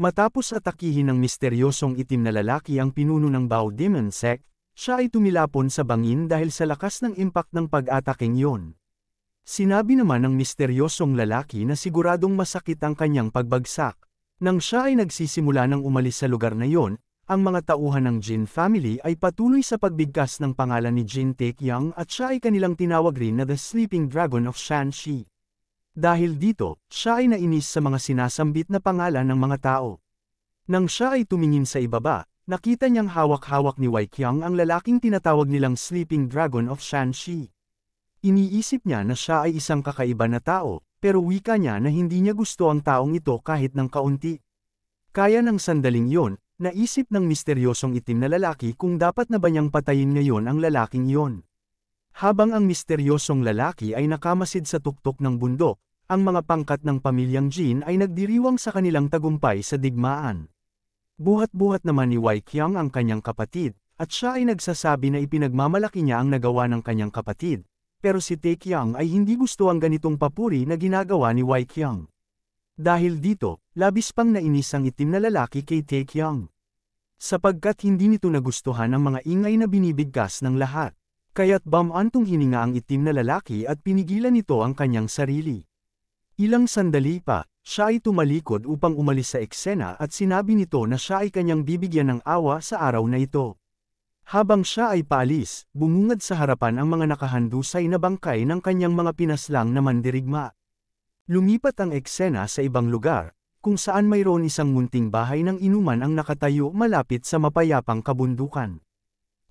Matapos atakihin ng misteryosong itim na lalaki ang pinuno ng Bao Demon Sect, siya ay tumilapon sa bangin dahil sa lakas ng impact ng pag-ataking yon. Sinabi naman ng misteryosong lalaki na siguradong masakit ang kanyang pagbagsak. Nang siya ay nagsisimula ng umalis sa lugar na yon, ang mga tauhan ng Jin family ay patuloy sa pagbigkas ng pangalan ni Jin Taekyang at siya ay kanilang tinawag rin na The Sleeping Dragon of Shanxi. Dahil dito, siya ay nainis sa mga sinasambit na pangalan ng mga tao. Nang siya ay tumingin sa ibaba, nakita niyang hawak-hawak ni Wei Qiang ang lalaking tinatawag nilang Sleeping Dragon of Shanxi. Iniisip niya na siya ay isang kakaiba na tao, pero wika niya na hindi niya gusto ang taong ito kahit ng kaunti. Kaya ng sandaling yon, naisip ng misteryosong itim na lalaki kung dapat na ba niyang patayin ngayon ang lalaking iyon. Habang ang misteryosong lalaki ay nakamasid sa tuktok ng bundok, ang mga pangkat ng pamilyang Jin ay nagdiriwang sa kanilang tagumpay sa digmaan. Buhat-buhat naman ni Wei Qiang ang kanyang kapatid, at siya ay nagsasabi na ipinagmamalaki niya ang nagawa ng kanyang kapatid, pero si Taekyang ay hindi gusto ang ganitong papuri na ginagawa ni Wei Qiang. Dahil dito, labis pang nainis ang itim na lalaki kay Taekyang. Sapagkat hindi nito nagustuhan ang mga ingay na binibigkas ng lahat. Kaya't bamantong hininga ang itim na lalaki at pinigilan nito ang kanyang sarili. Ilang sandali pa, siya ay tumalikod upang umalis sa eksena at sinabi nito na siya ay kanyang bibigyan ng awa sa araw na ito. Habang siya ay paalis, bumungad sa harapan ang mga nakahandusay na bangkay ng kanyang mga pinaslang na mandirigma. Lumipat ang eksena sa ibang lugar, kung saan mayroon isang munting bahay ng inuman ang nakatayo malapit sa mapayapang kabundukan.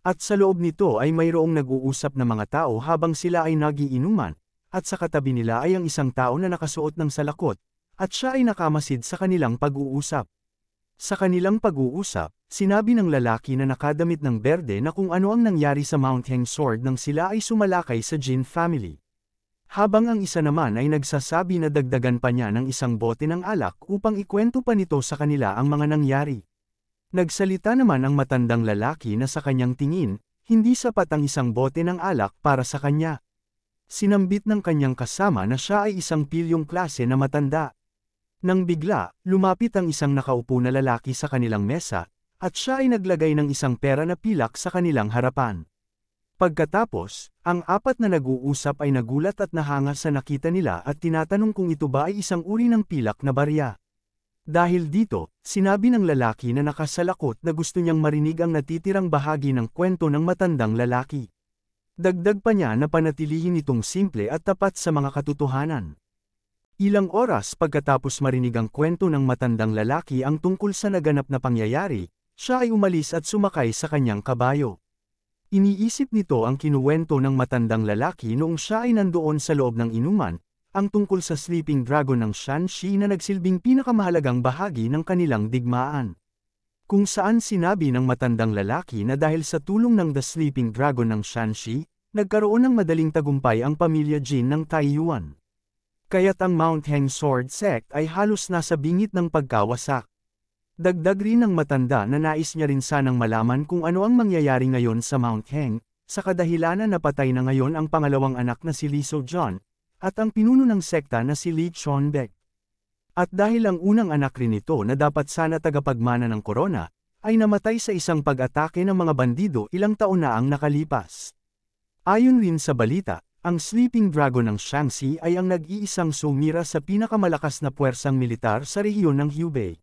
At sa loob nito ay mayroong nag-uusap na mga tao habang sila ay nagiinuman, at sa katabi nila ay ang isang tao na nakasuot ng salakot, at siya ay nakamasid sa kanilang pag-uusap. Sa kanilang pag-uusap, sinabi ng lalaki na nakadamit ng berde na kung ano ang nangyari sa Mount Heng Sword nang sila ay sumalakay sa Jin family. Habang ang isa naman ay nagsasabi na dagdagan pa niya ng isang bote ng alak upang ikwento pa nito sa kanila ang mga nangyari. Nagsalita naman ang matandang lalaki na sa kanyang tingin, hindi sapat ang isang bote ng alak para sa kanya. Sinambit ng kanyang kasama na siya ay isang pilyong klase na matanda. Nang bigla, lumapit ang isang nakaupo na lalaki sa kanilang mesa, at siya ay naglagay ng isang pera na pilak sa kanilang harapan. Pagkatapos, ang apat na nag-uusap ay nagulat at nahanga sa nakita nila at tinatanong kung ito ba ay isang uri ng pilak na barya. Dahil dito, sinabi ng lalaki na nakasalakot na gusto niyang marinig ang natitirang bahagi ng kwento ng matandang lalaki. Dagdag pa niya na panatilihin itong simple at tapat sa mga katotohanan. Ilang oras pagkatapos marinig ang kwento ng matandang lalaki ang tungkol sa naganap na pangyayari, siya ay umalis at sumakay sa kanyang kabayo. Iniisip nito ang kinuwento ng matandang lalaki noong siya ay nandoon sa loob ng inuman, ang tungkol sa Sleeping Dragon ng Shanxi na nagsilbing pinakamahalagang bahagi ng kanilang digmaan. Kung saan sinabi ng matandang lalaki na dahil sa tulong ng The Sleeping Dragon ng Shanxi, nagkaroon ng madaling tagumpay ang pamilya Jin ng Taiyuan. Kaya't ang Mount Heng Sword Sect ay halos nasa bingit ng pagkawasak. Dagdag rin ng matanda na nais niya rin sanang malaman kung ano ang mangyayari ngayon sa Mount Heng, sa kadahilanan na patay na ngayon ang pangalawang anak na si Li Sojon, at ang pinuno ng sekta na si Li Chonbek. At dahil ang unang anak rin ito na dapat sana tagapagmana ng korona, ay namatay sa isang pag-atake ng mga bandido ilang taon na ang nakalipas. Ayon rin sa balita, ang Sleeping Dragon ng Shanxi ay ang nag-iisang sumira sa pinakamalakas na puwersang militar sa rehiyon ng Hubei.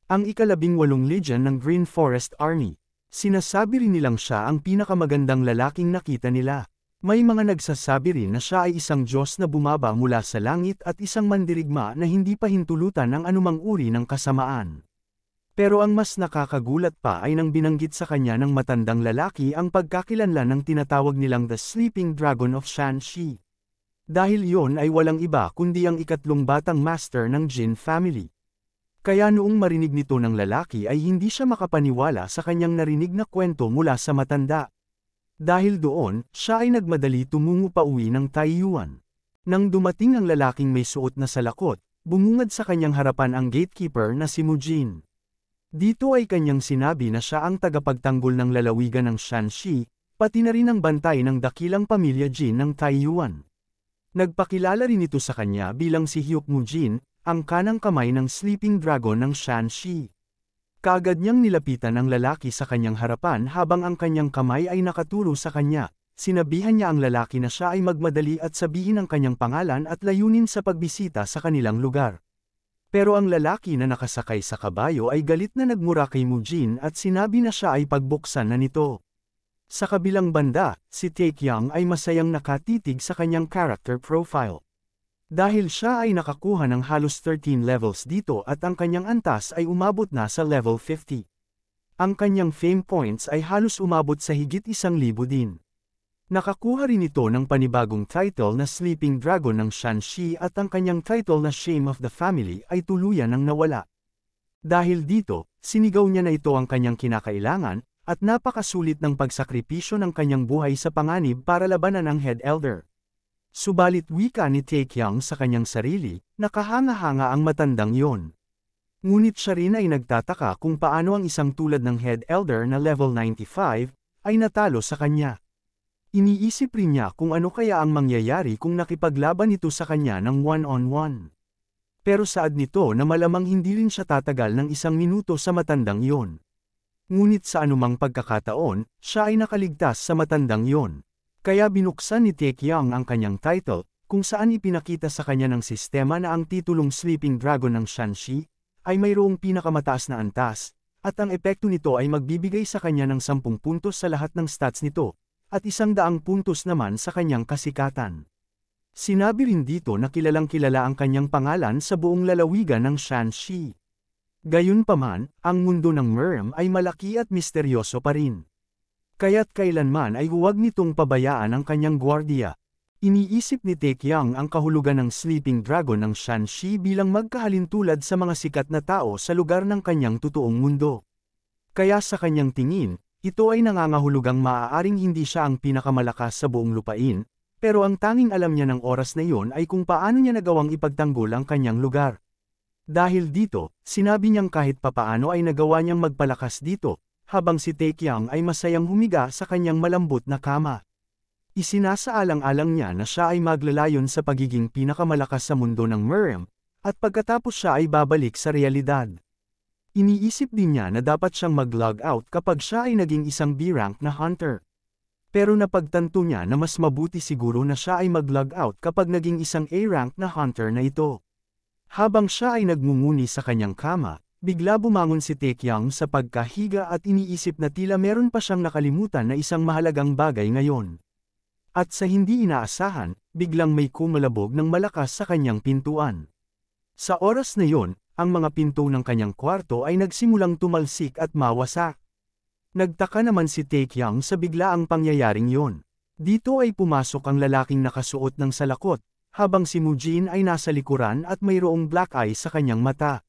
Ang ika-18 Legion ng Green Forest Army. Sinasabi rin nilang siya ang pinakamagandang lalaking nakita nila. May mga nagsasabi rin na siya ay isang Diyos na bumaba mula sa langit at isang mandirigma na hindi pa hintulutan ng anumang uri ng kasamaan. Pero ang mas nakakagulat pa ay nang binanggit sa kanya ng matandang lalaki ang pagkakilanlan ng tinatawag nilang The Sleeping Dragon of Shanxi. Dahil yon ay walang iba kundi ang ikatlong batang master ng Jin family. Kaya noong marinig nito ng lalaki ay hindi siya makapaniwala sa kanyang narinig na kwento mula sa matanda. Dahil doon, siya ay nagmadali tumungo pa uwi ng Taiyuan. Nang dumating ang lalaking may suot na salakot, bumungad sa kanyang harapan ang gatekeeper na si Mujin. Dito ay kanyang sinabi na siya ang tagapagtanggol ng lalawigan ng Shanxi, pati na rin ang bantay ng dakilang pamilya Jin ng Taiyuan. Nagpakilala rin ito sa kanya bilang si Hyuk Mujin, ang kanang kamay ng sleeping dragon ng Shan-Shi. Kaagad niyang nilapitan ang lalaki sa kanyang harapan habang ang kanyang kamay ay nakaturo sa kanya. Sinabihan niya ang lalaki na siya ay magmadali at sabihin ang kanyang pangalan at layunin sa pagbisita sa kanilang lugar. Pero ang lalaki na nakasakay sa kabayo ay galit na nagmura kay Mujin at sinabi na siya ay pagbuksan na nito. Sa kabilang banda, si Taekyang ay masayang nakatitig sa kanyang character profile. Dahil siya ay nakakuha ng halos 13 levels dito at ang kanyang antas ay umabot na sa level 50. Ang kanyang fame points ay halos umabot sa higit 1,000 din. Nakakuha rin ito ng panibagong title na Sleeping Dragon ng Shan-Shi at ang kanyang title na Shame of the Family ay tuluyan ng nawala. Dahil dito, sinigaw niya na ito ang kanyang kinakailangan, at napakasulit ng pagsakripisyo ng kanyang buhay sa panganib para labanan ang Head Elder. Subalit wika ni Taekyang sa kanyang sarili, nakahanga-hanga ang matandang yon. Ngunit siya rin ay nagtataka kung paano ang isang tulad ng Head Elder na level 95, ay natalo sa kanya. Iniisip rin niya kung ano kaya ang mangyayari kung nakipaglaban ito sa kanya ng one-on-one. Pero saad nito na malamang hindi rin siya tatagal ng 1 minuto sa matandang yon. Ngunit sa anumang pagkakataon, siya ay nakaligtas sa matandang yon. Kaya binuksan ni Taekyang ang kanyang title, kung saan ipinakita sa kanya ng sistema na ang titulong Sleeping Dragon ng Shan-Shi ay mayroong pinakamataas na antas, at ang epekto nito ay magbibigay sa kanya ng 10 puntos sa lahat ng stats nito, at 100 puntos naman sa kanyang kasikatan. Sinabi rin dito na kilalang-kilala ang kanyang pangalan sa buong lalawigan ng Shan-Shi. Gayunpaman, ang mundo ng Merm ay malaki at misteryoso pa rin. Kaya't kailanman ay huwag nitong pabayaan ang kanyang gwardiya. Iniisip ni Taekyang ang kahulugan ng Sleeping Dragon ng Shan-Shi bilang magkahalintulad sa mga sikat na tao sa lugar ng kanyang totoong mundo. Kaya sa kanyang tingin, ito ay nangangahulugang maaaring hindi siya ang pinakamalakas sa buong lupain, pero ang tanging alam niya ng oras na iyon ay kung paano niya nagawang ipagtanggol ang kanyang lugar. Dahil dito, sinabi niyang kahit papaano ay nagawa niyang magpalakas dito, habang si Taekyang ay masayang humiga sa kanyang malambot na kama. Isinasaalang-alang niya na siya ay maglalayon sa pagiging pinakamalakas sa mundo ng Merm, at pagkatapos siya ay babalik sa realidad. Iniisip din niya na dapat siyang mag-log out kapag siya ay naging isang B-rank na hunter. Pero napagtanto niya na mas mabuti siguro na siya ay mag-log out kapag naging isang A-rank na hunter na ito. Habang siya ay nagmumuni sa kanyang kama, bigla bumangon si Taekyang sa pagkahiga at iniisip na tila meron pa siyang nakalimutan na isang mahalagang bagay ngayon. At sa hindi inaasahan, biglang may kumalabog ng malakas sa kanyang pintuan. Sa oras na yon, ang mga pinto ng kanyang kwarto ay nagsimulang tumalsik at mawasak. Nagtaka naman si Taekyang sa biglaang pangyayaring yon. Dito ay pumasok ang lalaking nakasuot ng salakot, habang si Mujin ay nasa likuran at mayroong black eye sa kanyang mata.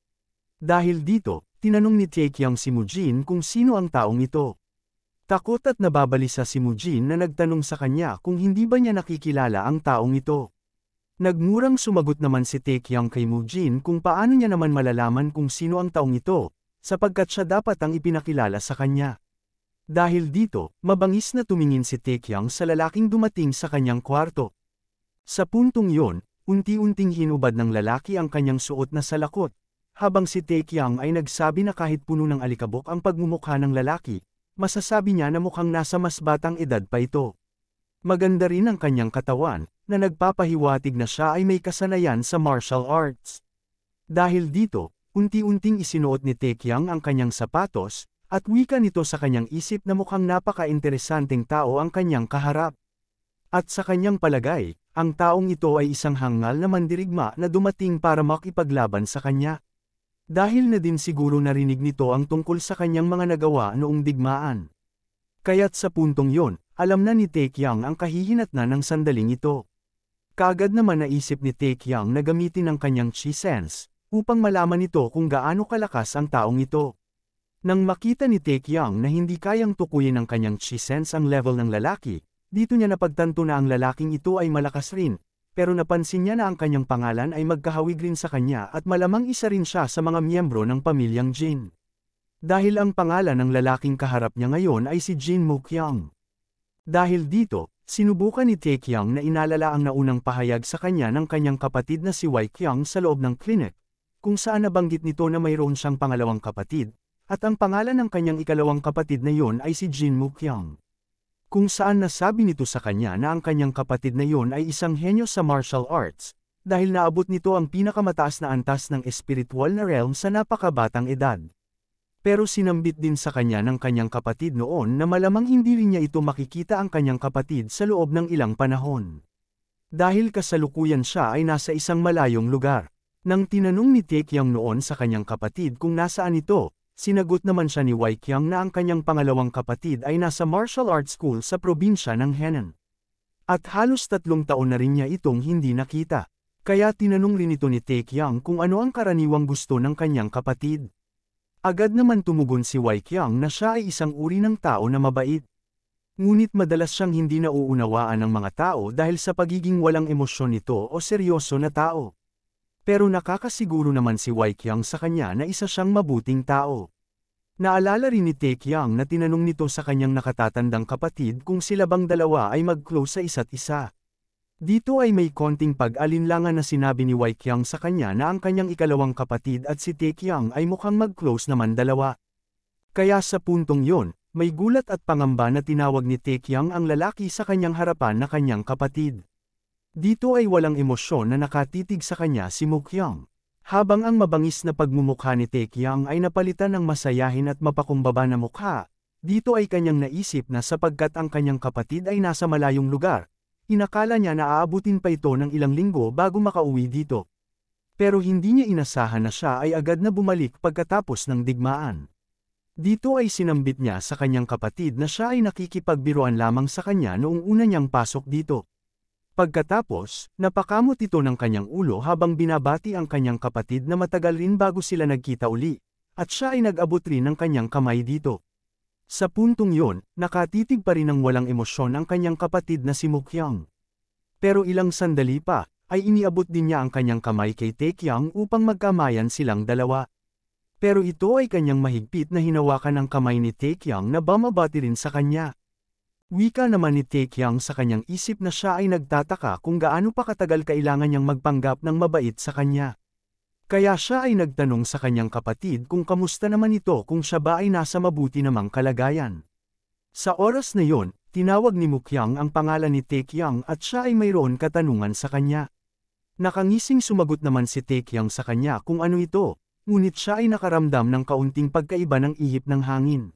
Dahil dito, tinanong ni Taekyang si Mujin kung sino ang taong ito. Takot at nababalisa si Mujin na nagtanong sa kanya kung hindi ba niya nakikilala ang taong ito. Nagmurang sumagot naman si Taekyang kay Mujin kung paano niya naman malalaman kung sino ang taong ito, sapagkat siya dapat ang ipinakilala sa kanya. Dahil dito, mabangis na tumingin si Taekyang sa lalaking dumating sa kanyang kwarto. Sa puntong yon, unti-unting hinubad ng lalaki ang kanyang suot na salakot, habang si Taekyang ay nagsabi na kahit puno ng alikabok ang pagmumukha ng lalaki, masasabi niya na mukhang nasa mas batang edad pa ito. Maganda rin ang kanyang katawan, na nagpapahiwatig na siya ay may kasanayan sa martial arts. Dahil dito, unti-unting isinuot ni Taekyang ang kanyang sapatos, at wika nito sa kanyang isip na mukhang napaka-interesanteng tao ang kanyang kaharap. At sa kanyang palagay, ang taong ito ay isang hangal na mandirigma na dumating para makipaglaban sa kanya. Dahil na din siguro narinig nito ang tungkol sa kanyang mga nagawa noong digmaan. Kaya't sa puntong yon, alam na ni Taekyang ang kahihinatnan ng sandaling ito. Kaagad naman naisip ni Taekyang na gamitin ang kanyang chi sense, upang malaman nito kung gaano kalakas ang taong ito. Nang makita ni Taekyang na hindi kayang tukuyin ng kanyang chi sense ang level ng lalaki, dito niya napagtanto na ang lalaking ito ay malakas rin, pero napansin niya na ang kanyang pangalan ay magkahawig rin sa kanya at malamang isa rin siya sa mga miyembro ng pamilyang Jin. Dahil ang pangalan ng lalaking kaharap niya ngayon ay si Jin Mokyang. Dahil dito, sinubukan ni Taekyang na inalala ang naunang pahayag sa kanya ng kanyang kapatid na si Wai Kyang sa loob ng klinik, kung saan nabanggit nito na mayroon siyang pangalawang kapatid, at ang pangalan ng kanyang ikalawang kapatid na yon ay si Jin Mukyang. Kung saan nasabi nito sa kanya na ang kanyang kapatid na yon ay isang henyo sa martial arts, dahil naabot nito ang pinakamataas na antas ng espiritual na realm sa napakabatang edad. Pero sinambit din sa kanya ng kanyang kapatid noon na malamang hindi rin niya ito makikita ang kanyang kapatid sa loob ng ilang panahon. Dahil kasalukuyan siya ay nasa isang malayong lugar. Nang tinanong ni Taekyang noon sa kanyang kapatid kung nasaan ito, sinagot naman siya ni Waikyang na ang kanyang pangalawang kapatid ay nasa martial arts school sa probinsya ng Henan. At halos 3 taon na rin niya itong hindi nakita. Kaya tinanong rin ito ni Taekyang kung ano ang karaniwang gusto ng kanyang kapatid. Agad naman tumugon si Waikyang na siya ay isang uri ng tao na mabait. Ngunit madalas siyang hindi nauunawaan ng mga tao dahil sa pagiging walang emosyon nito o seryoso na tao. Pero nakakasiguro naman si Waikyang sa kanya na isa siyang mabuting tao. Naalala rin ni Taekyang na tinanong nito sa kanyang nakatatandang kapatid kung sila bang dalawa ay mag-close sa isa't isa. Dito ay may konting pag-alinlangan na sinabi ni Waikyang sa kanya na ang kanyang ikalawang kapatid at si Taekyang ay mukhang mag-close naman dalawa. Kaya sa puntong yon, may gulat at pangamba na tinawag ni Taekyang ang lalaki sa kanyang harapan na kanyang kapatid. Dito ay walang emosyon na nakatitig sa kanya si Mukyang. Habang ang mabangis na pagmumukha ni Taekyang ay napalitan ng masayahin at mapakumbaba na mukha, dito ay kanyang naisip na sapagkat ang kanyang kapatid ay nasa malayong lugar, inakala niya na aabutin pa ito ng ilang linggo bago makauwi dito. Pero hindi niya inasahan na siya ay agad na bumalik pagkatapos ng digmaan. Dito ay sinambit niya sa kanyang kapatid na siya ay nakikipagbiruan lamang sa kanya noong una niyang pasok dito. Pagkatapos, napakamot ito ng kanyang ulo habang binabati ang kanyang kapatid na matagal rin bago sila nagkita uli, at siya ay nag-abot rin ng kanyang kamay dito. Sa puntong yon, nakatitig pa rin ng walang emosyon ang kanyang kapatid na si Mukyang. Pero ilang sandali pa, ay iniabot din niya ang kanyang kamay kay Taekyang upang magkamayan silang dalawa. Pero ito ay kanyang mahigpit na hinawakan ang kamay ni Taekyang na bumabati rin sa kanya. Wika naman ni Taekyang sa kanyang isip na siya ay nagtataka kung gaano pa katagal kailangan niyang magpanggap ng mabait sa kanya. Kaya siya ay nagtanong sa kanyang kapatid kung kamusta naman ito kung siya ba ay nasa mabuti namang kalagayan. Sa oras na yon, tinawag ni Mukyang ang pangalan ni Taekyang at siya ay mayroon katanungan sa kanya. Nakangising sumagot naman si Taekyang sa kanya kung ano ito, ngunit siya ay nakaramdam ng kaunting pagkaiba ng ihip ng hangin.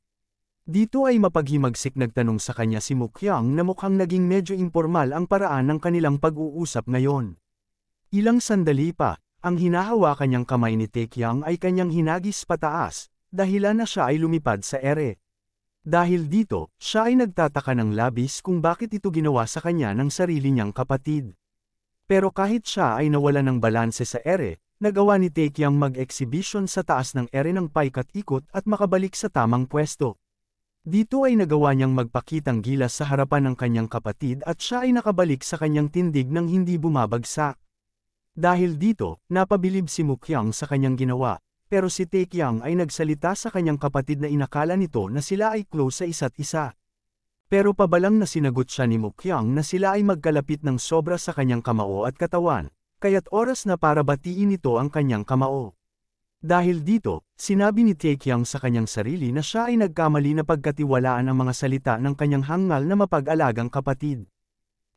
Dito ay mapaghimagsik nagtanong sa kanya si Mukyang na mukhang naging medyo impormal ang paraan ng kanilang pag-uusap ngayon. Ilang sandali pa, ang hinahawakan niyang kamay ni Taekyang ay kanyang hinagis pataas, dahilan na siya ay lumipad sa ere. Dahil dito, siya ay nagtataka ng labis kung bakit ito ginawa sa kanya ng sarili niyang kapatid. Pero kahit siya ay nawala ng balanse sa ere, nagawa ni Taekyang mag-exhibition sa taas ng ere ng paikat-ikot at makabalik sa tamang pwesto. Dito ay nagawa niyang magpakitang gilas sa harapan ng kanyang kapatid at siya ay nakabalik sa kanyang tindig nang hindi bumabagsak. Dahil dito, napabilib si Mukyang sa kanyang ginawa, pero si Taekyang ay nagsalita sa kanyang kapatid na inakala nito na sila ay close sa isa't isa. Pero pabalang na sinagot siya ni Mukyang na sila ay magkalapit ng sobra sa kanyang kamao at katawan, kaya't oras na para batiin nito ang kanyang kamao. Dahil dito, sinabi ni Taekyang sa kanyang sarili na siya ay nagkamali na pagkatiwalaan ang mga salita ng kanyang hangal na mapag-alagang kapatid.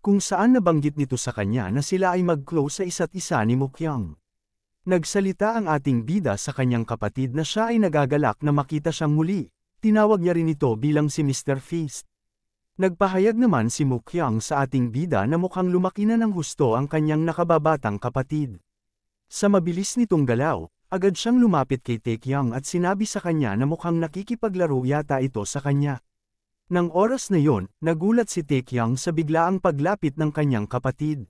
Kung saan nabanggit nito sa kanya na sila ay mag-close sa isa't isa ni Mukyang. Nagsalita ang ating bida sa kanyang kapatid na siya ay nagagalak na makita siyang muli, tinawag niya rin ito bilang si Mr. Feast. Nagpahayag naman si Mukyang sa ating bida na mukhang lumaki na ng husto ang kanyang nakababatang kapatid. Sa mabilis nitong galaw, agad siyang lumapit kay Taekyang at sinabi sa kanya na mukhang nakikipaglaro yata ito sa kanya. Nang oras na yon, nagulat si Taekyang sa biglaang paglapit ng kanyang kapatid.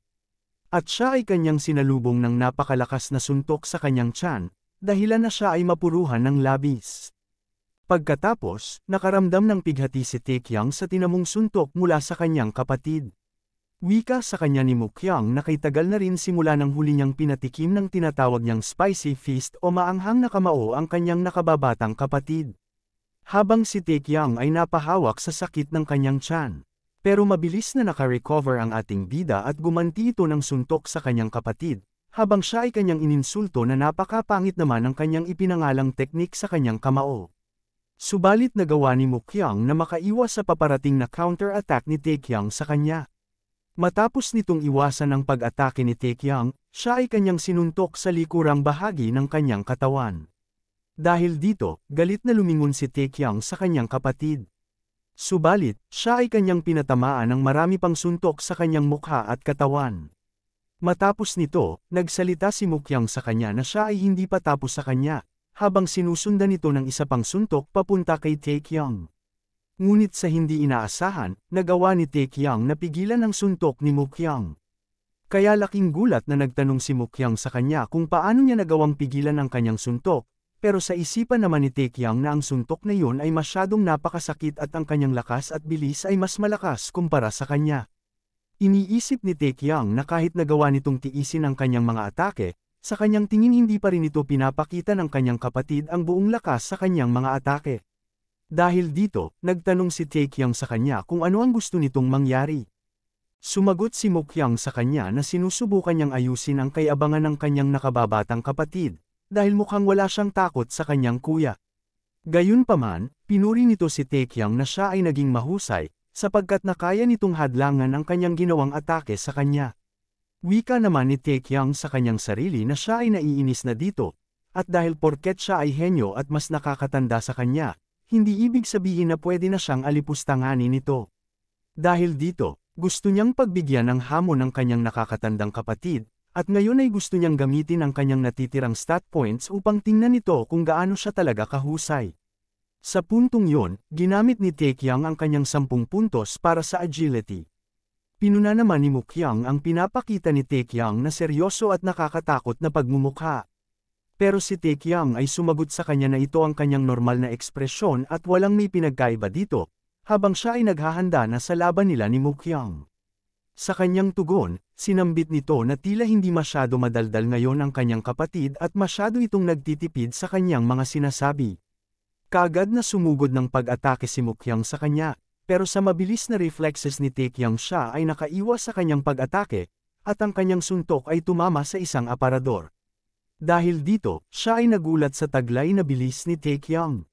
At siya ay kanyang sinalubong ng napakalakas na suntok sa kanyang tiyan, dahilan na siya ay mapuruhan ng labis. Pagkatapos, nakaramdam ng pighati si Taekyang sa tinamong suntok mula sa kanyang kapatid. Wika sa kanya ni Mukyang na kay tagal na rin simula ng huli niyang pinatikim ng tinatawag niyang spicy feast o maanghang na kamao ang kanyang nakababatang kapatid. Habang si Taekyang ay napahawak sa sakit ng kanyang tiyan. Pero mabilis na nakarecover ang ating bida at gumanti ito ng suntok sa kanyang kapatid, habang siya ay kanyang ininsulto na napakapangit naman ang kanyang ipinangalang teknik sa kanyang kamao. Subalit nagawa ni Mukyang na makaiwas sa paparating na counter-attack ni Taekyang sa kanya. Matapos nitong iwasan ang pag-atake ni Taekyang, siya ay kanyang sinuntok sa likurang bahagi ng kanyang katawan. Dahil dito, galit na lumingon si Taekyang sa kanyang kapatid. Subalit, siya ay kanyang pinatamaan ng marami pang suntok sa kanyang mukha at katawan. Matapos nito, nagsalita si Mukyang sa kanya na siya ay hindi pa tapos sa kanya, habang sinusundan ito ng isa pang suntok papunta kay Taekyang. Ngunit sa hindi inaasahan, nagawa ni Taekyang na pigilan ang suntok ni Mukyang. Kaya laking gulat na nagtanong si Mukyang sa kanya kung paano niya nagawang pigilan ang kanyang suntok, pero sa isipan naman ni Taekyang na ang suntok na yun ay masyadong napakasakit at ang kanyang lakas at bilis ay mas malakas kumpara sa kanya. Iniisip ni Taekyang na kahit nagawa nitong tiisin ang kanyang mga atake, sa kanyang tingin hindi pa rin ito pinapakita ng kanyang kapatid ang buong lakas sa kanyang mga atake. Dahil dito, nagtanong si Taekyang sa kanya kung ano ang gusto nitong mangyari. Sumagot si Mukyang sa kanya na sinusubukan niyang ayusin ang kayabangan ng kanyang nakababatang kapatid, dahil mukhang wala siyang takot sa kanyang kuya. Gayunpaman, pinuri nito si Taekyang na siya ay naging mahusay, sapagkat nakaya nitong hadlangan ang kanyang ginawang atake sa kanya. Wika naman ni Taekyang sa kanyang sarili na siya ay naiinis na dito, at dahil porket siya ay henyo at mas nakakatanda sa kanya, hindi ibig sabihin na pwede na siyang alipustanganin nito. Dahil dito, gusto niyang pagbigyan ng hamon ng kanyang nakakatandang kapatid, at ngayon ay gusto niyang gamitin ang kanyang natitirang stat points upang tingnan nito kung gaano siya talaga kahusay. Sa puntong yon, ginamit ni Taekyang ang kanyang 10 puntos para sa agility. Pinuna naman ni Mukyang ang pinapakita ni Taekyang na seryoso at nakakatakot na pagmumukha. Pero si Taekyang ay sumagot sa kanya na ito ang kanyang normal na ekspresyon at walang may pinagkaiba dito, habang siya ay naghahanda na sa laban nila ni Mukyang. Sa kanyang tugon, sinambit nito na tila hindi masyado madaldal ngayon ang kanyang kapatid at masyado itong nagtitipid sa kanyang mga sinasabi. Kaagad na sumugod ng pag-atake si Mukyang sa kanya, pero sa mabilis na reflexes ni Taekyang siya ay nakaiwas sa kanyang pag-atake, at ang kanyang suntok ay tumama sa isang aparador. Dahil dito, siya ay nagulat sa taglay na bilis ni Taekyang.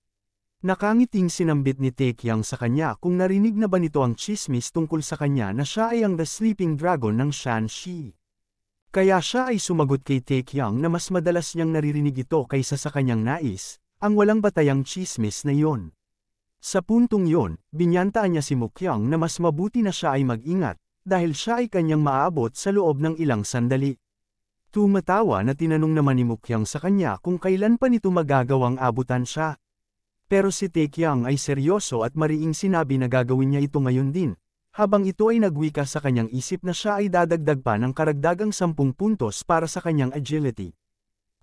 Nakangiting sinambit ni Taekyang sa kanya kung narinig na ba nito ang chismis tungkol sa kanya na siya ay ang The Sleeping Dragon ng Shanxi. Kaya siya ay sumagot kay Taekyang na mas madalas niyang naririnig ito kaysa sa kanyang nais, ang walang batayang chismis na yon. Sa puntong yon, binyantaan niya si Mukyang na mas mabuti na siya ay mag-ingat, dahil siya ay kanyang maaabot sa loob ng ilang sandali. Tumatawa na tinanong naman ni Mukyang sa kanya kung kailan pa nito magagawang abutan siya. Pero si Taekyang ay seryoso at mariing sinabi na gagawin niya ito ngayon din, habang ito ay nagwika sa kanyang isip na siya ay dadagdag pa ng karagdagang 10 puntos para sa kanyang agility.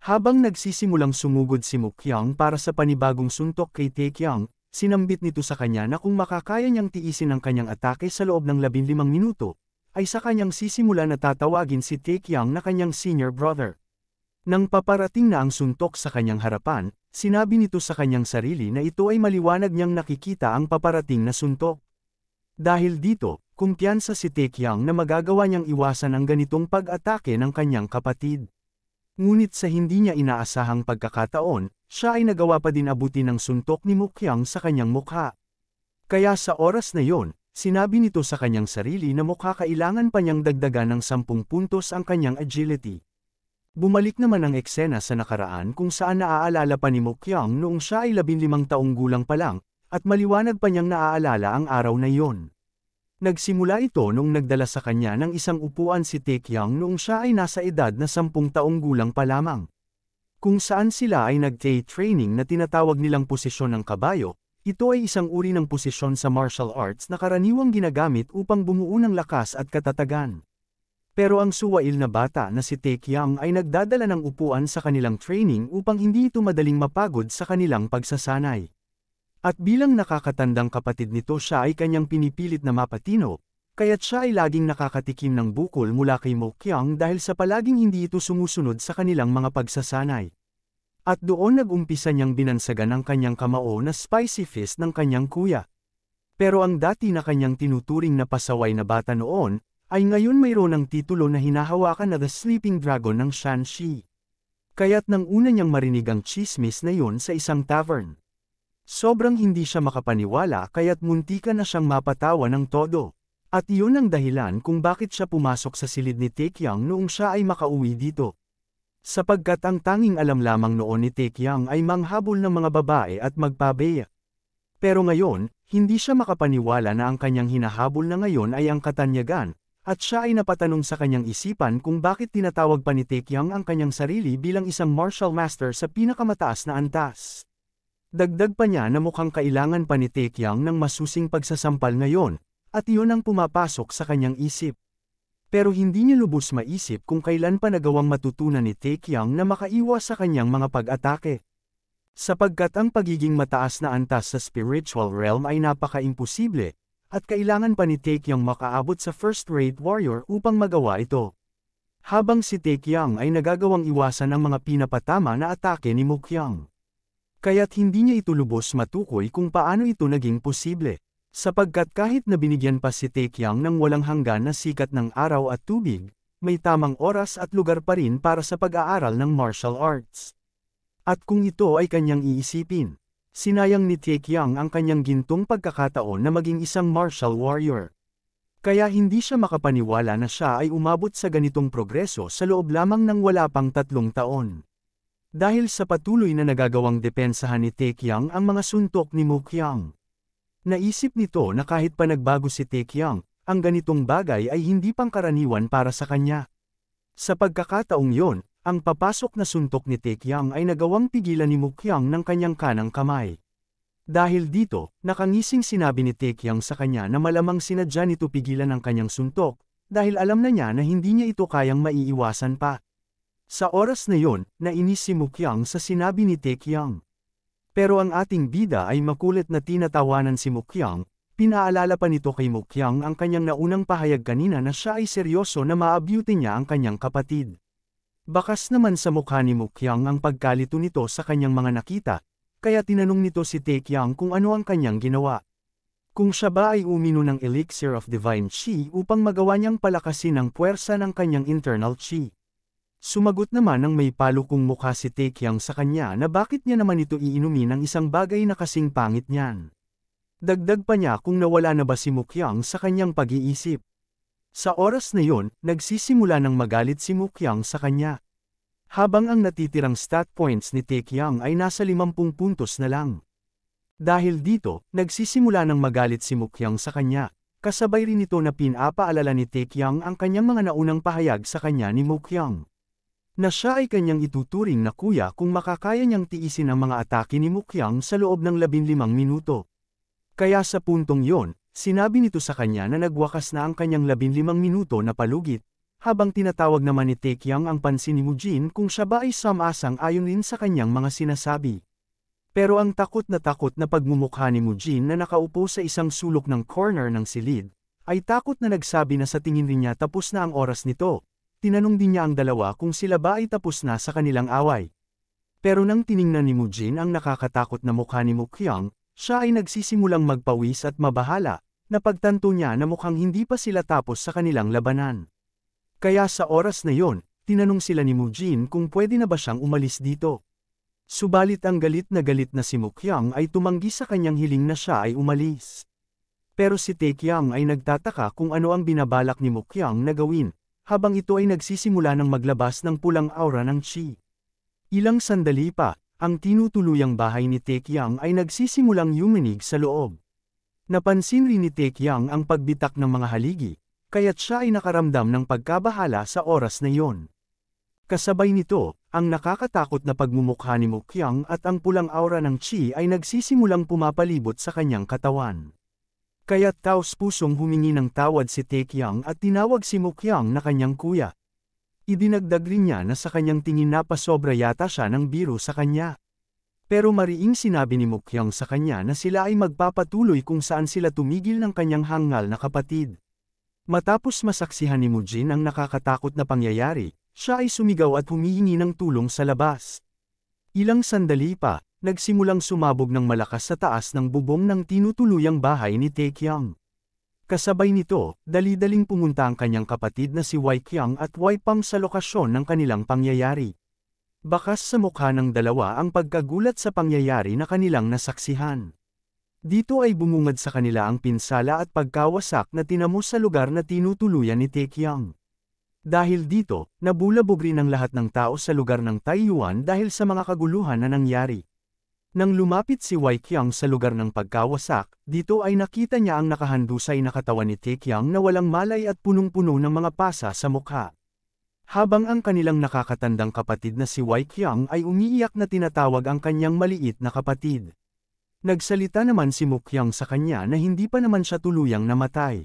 Habang nagsisimulang sumugod si Mukyang para sa panibagong suntok kay Taekyang, sinambit nito sa kanya na kung makakaya niyang tiisin ang kanyang atake sa loob ng 15 minuto, ay sa kanyang sisimula na tatawagin si Taekyang na kanyang senior brother. Nang paparating na ang suntok sa kanyang harapan, sinabi nito sa kanyang sarili na ito ay maliwanag niyang nakikita ang paparating na suntok. Dahil dito, kumpiyansa si Taekyang na magagawa niyang iwasan ang ganitong pag-atake ng kanyang kapatid. Ngunit sa hindi niya inaasahang pagkakataon, siya ay nagawa pa din abutin ng suntok ni Mukyang sa kanyang mukha. Kaya sa oras na yon, sinabi nito sa kanyang sarili na mukha kailangan pa niyang dagdagan ng 10 puntos ang kanyang agility. Bumalik naman ang eksena sa nakaraan kung saan naaalala pa ni Mukyang noong siya ay 15 taong gulang pa lang, at maliwanag pa niyang naaalala ang araw na yon. Nagsimula ito nung nagdala sa kanya ng isang upuan si Taekyang noong siya ay nasa edad na 10 taong gulang pa lamang. Kung saan sila ay nag-training na tinatawag nilang posisyon ng kabayo, ito ay isang uri ng posisyon sa martial arts na karaniwang ginagamit upang bumuo ng lakas at katatagan. Pero ang suwail na bata na si Taekyang ay nagdadala ng upuan sa kanilang training upang hindi ito madaling mapagod sa kanilang pagsasanay. At bilang nakakatandang kapatid nito siya ay kanyang pinipilit na mapatino, kaya't siya ay laging nakakatikim ng bukol mula kay Mukyang dahil sa palaging hindi ito sumusunod sa kanilang mga pagsasanay. At doon nag-umpisa niyang binansagan ang kanyang kamao na spicy fist ng kanyang kuya. Pero ang dati na kanyang tinuturing na pasaway na bata noon, ay ngayon mayroon ng titulo na hinahawakan na The Sleeping Dragon ng Shanxi. Kaya't nang una niyang marinig ang chismis na yun sa isang tavern. Sobrang hindi siya makapaniwala kaya't muntikan na siyang mapatawa ng todo. At iyon ang dahilan kung bakit siya pumasok sa silid ni Taekyang noong siya ay makauwi dito. Sapagkat ang tanging alam lamang noon ni Taekyang ay manghabol ng mga babae at magpabeya. Pero ngayon, hindi siya makapaniwala na ang kanyang hinahabol na ngayon ay ang katanyagan, at siya ay napatanong sa kanyang isipan kung bakit tinatawag pa ni Taekyang ang kanyang sarili bilang isang martial master sa pinakamataas na antas. Dagdag pa niya na mukhang kailangan pa ni Taekyang ng masusing pagsasampal ngayon, at iyon ang pumapasok sa kanyang isip. Pero hindi niya lubos maisip kung kailan pa nagawang matutunan ni Taekyang na makaiwas sa kanyang mga pag-atake. Sapagkat ang pagiging mataas na antas sa spiritual realm ay napaka-imposible, at kailangan pa ni Taekyang makaabot sa first-rate warrior upang magawa ito. Habang si Taekyang ay nagagawang iwasan ang mga pinapatama na atake ni Mokyang. Kaya't hindi niya ito lubos matukoy kung paano ito naging posible. Sapagkat kahit na binigyan pa si Taekyang ng walang hanggan na sikat ng araw at tubig, may tamang oras at lugar pa rin para sa pag-aaral ng martial arts. At kung ito ay kanyang iisipin, sinayang ni Taekyang ang kanyang gintong pagkakataon na maging isang martial warrior. Kaya hindi siya makapaniwala na siya ay umabot sa ganitong progreso sa loob lamang ng wala pang 3 taon. Dahil sa patuloy na nagagawang depensahan ni Taekyang ang mga suntok ni Mokyang. Naisip nito na kahit pa nagbago si Taekyang, ang ganitong bagay ay hindi pangkaraniwan para sa kanya. Sa pagkakataong yon, ang papasok na suntok ni Taekyang ay nagawang pigilan ni Mokyang ng kanyang kanang kamay. Dahil dito, nakangising sinabi ni Taekyang sa kanya na malamang sinadya nito pigilan ang kanyang suntok, dahil alam na niya na hindi niya ito kayang maiiwasan pa. Sa oras na yon, nainis si Mokyang sa sinabi ni Taekyang. Pero ang ating bida ay makulit na tinatawanan si Mokyang, pinaalala pa nito kay Mokyang ang kanyang naunang pahayag kanina na siya ay seryoso na maabuti niya ang kanyang kapatid. Bakas naman sa mukha ni Mokyang ang pagkalito nito sa kanyang mga nakita, kaya tinanong nito si Taekyang kung ano ang kanyang ginawa. Kung siya ba ay umino ng elixir of divine chi upang magawa niyang palakasin ang puwersa ng kanyang internal chi. Sumagot naman ng may palukong mukha si Taekyang sa kanya na bakit niya naman ito iinumin ng isang bagay na kasing pangit niyan. Dagdag pa niya kung nawala na ba si Mokyang sa kanyang pag-iisip. Sa oras na yon, nagsisimula ng magalit si Mokyang sa kanya. Habang ang natitirang stat points ni Taekyang ay nasa 50 puntos na lang. Dahil dito, nagsisimula ng magalit si Mokyang sa kanya, kasabay rin ito na pinapaalala ni Taekyang ang kanyang mga naunang pahayag sa kanya ni Mokyang. Na siya ay kanyang ituturing na kuya kung makakaya niyang tiisin ang mga atake ni Mokyang sa loob ng 15 minuto. Kaya sa puntong yon, sinabi nito sa kanya na nagwakas na ang kanyang 15 minuto na palugit, habang tinatawag naman ni Taekyang ang pansin ni Mujin kung siya ba ay sumasang ayon rin sa kanyang mga sinasabi. Pero ang takot na pagmumukha ni Mujin na nakaupo sa isang sulok ng corner ng silid, ay takot na nagsabi na sa tingin rin niya tapos na ang oras nito. Tinanong din niya ang dalawa kung sila ba ay tapos na sa kanilang away. Pero nang tiningnan ni Mujin ang nakakatakot na mukha ni Mokyang, siya ay nagsisimulang magpawis at mabahala, na pagtanto niya na mukhang hindi pa sila tapos sa kanilang labanan. Kaya sa oras na yon, tinanong sila ni Mujin kung pwede na ba siyang umalis dito. Subalit ang galit na si Mokyang ay tumanggi sa kanyang hiling na siya ay umalis. Pero si Taekyang ay nagtataka kung ano ang binabalak ni Mokyang na gawin, habang ito ay nagsisimula ng maglabas ng pulang aura ng chi. Ilang sandali pa, ang tinutuluyang bahay ni Taekyang ay nagsisimulang yuminig sa loob. Napansin rin ni Taekyang ang pagbitak ng mga haligi, kaya't siya ay nakaramdam ng pagkabahala sa oras na iyon. Kasabay nito, ang nakakatakot na pagmumukha ni Mokyang at ang pulang aura ng chi ay nagsisimulang pumapalibot sa kanyang katawan. Kaya't taos-pusong humingi ng tawad si Taekyang at tinawag si Mokyang na kanyang kuya. Idinagdag rin niya na sa kanyang tingin napasobra yata siya ng biro sa kanya. Pero mariing sinabi ni Mokyang sa kanya na sila ay magpapatuloy kung saan sila tumigil ng kanyang hangal na kapatid. Matapos masaksihan ni Mujin ang nakakatakot na pangyayari, siya ay sumigaw at humihingi ng tulong sa labas. Ilang sandali pa, nagsimulang sumabog ng malakas sa taas ng bubong ng tinutuluyang bahay ni Taekyang. Kasabay nito, dali-daling pumunta ang kanyang kapatid na si Wei Qiang at Wei Pang sa lokasyon ng kanilang pangyayari. Bakas sa mukha ng dalawa ang pagkagulat sa pangyayari na kanilang nasaksihan. Dito ay bumungad sa kanila ang pinsala at pagkawasak na tinamo sa lugar na tinutuluyan ni Te Qiang. Dahil dito, nabulabog rin ang lahat ng tao sa lugar ng Taiyuan dahil sa mga kaguluhan na nangyari. Nang lumapit si Wei Qiang sa lugar ng pagkawasak, dito ay nakita niya ang nakahandusay na katawan ni Te Qiang na walang malay at punong-puno ng mga pasa sa mukha. Habang ang kanilang nakakatandang kapatid na si Wei Qiang ay umiiyak na tinatawag ang kanyang maliit na kapatid. Nagsalita naman si Mu Qiang sa kanya na hindi pa naman siya tuluyang namatay.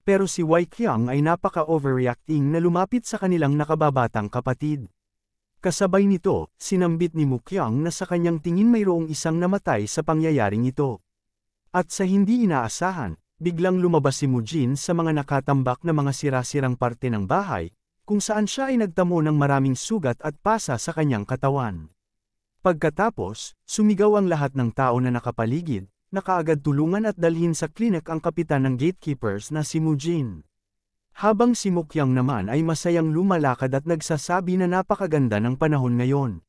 Pero si Wei Qiang ay napaka-overreacting na lumapit sa kanilang nakababatang kapatid. Kasabay nito, sinambit ni Mu Qiang na sa kanyang tingin mayroong isang namatay sa pangyayaring ito. At sa hindi inaasahan, biglang lumabas si Mu Jin sa mga nakatambak na mga sira-sirang parte ng bahay, kung saan siya ay nagtamo ng maraming sugat at pasa sa kanyang katawan. Pagkatapos, sumigaw ang lahat ng tao na nakapaligid, na kaagad tulungan at dalhin sa klinik ang kapitan ng gatekeepers na si Mu Jin. Habang si Mu Qiang naman ay masayang lumalakad at nagsasabi na napakaganda ng panahon ngayon.